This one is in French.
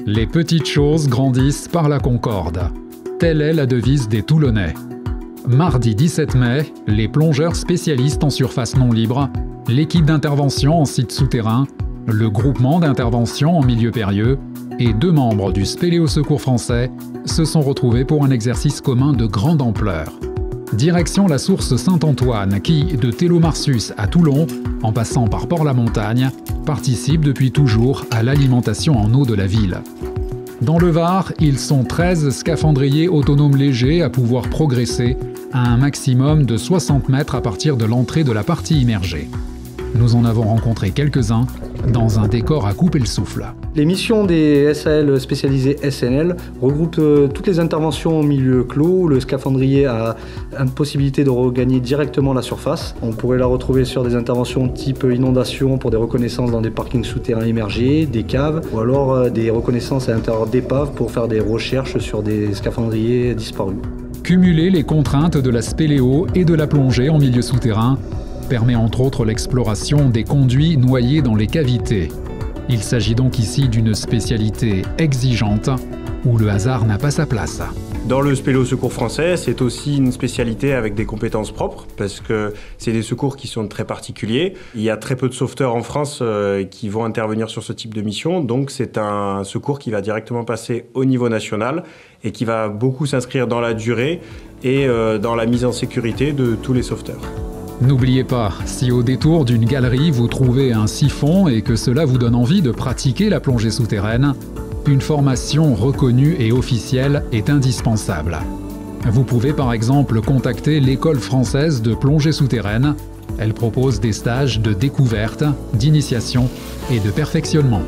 Les petites choses grandissent par la concorde. Telle est la devise des Toulonnais. Mardi 17 mai, les plongeurs spécialistes en surface non libre, l'équipe d'intervention en site souterrain, le groupement d'intervention en milieu périlleux et 2 membres du Spéléo Secours français se sont retrouvés pour un exercice commun de grande ampleur. Direction la source Saint-Antoine qui, de Télomarsus à Toulon, en passant par Port-la-Montagne, participe depuis toujours à l'alimentation en eau de la ville. Dans le Var, ils sont 13 scaphandriers autonomes légers à pouvoir progresser à un maximum de 60 mètres à partir de l'entrée de la partie immergée. Nous en avons rencontré quelques-uns dans un décor à couper le souffle. Les missions des SAL spécialisés SNL regroupent toutes les interventions en milieu clos où le scaphandrier a une possibilité de regagner directement la surface. On pourrait la retrouver sur des interventions type inondation pour des reconnaissances dans des parkings souterrains immergés, des caves, ou alors des reconnaissances à l'intérieur d'épaves pour faire des recherches sur des scaphandriers disparus. Cumuler les contraintes de la spéléo et de la plongée en milieu souterrain permet entre autres l'exploration des conduits noyés dans les cavités. Il s'agit donc ici d'une spécialité exigeante où le hasard n'a pas sa place. Dans le Spéléo Secours français, c'est aussi une spécialité avec des compétences propres parce que c'est des secours qui sont très particuliers. Il y a très peu de sauveteurs en France qui vont intervenir sur ce type de mission, donc c'est un secours qui va directement passer au niveau national et qui va beaucoup s'inscrire dans la durée et dans la mise en sécurité de tous les sauveteurs. N'oubliez pas, si au détour d'une galerie vous trouvez un siphon et que cela vous donne envie de pratiquer la plongée souterraine, une formation reconnue et officielle est indispensable. Vous pouvez par exemple contacter l'École française de plongée souterraine. Elle propose des stages de découverte, d'initiation et de perfectionnement.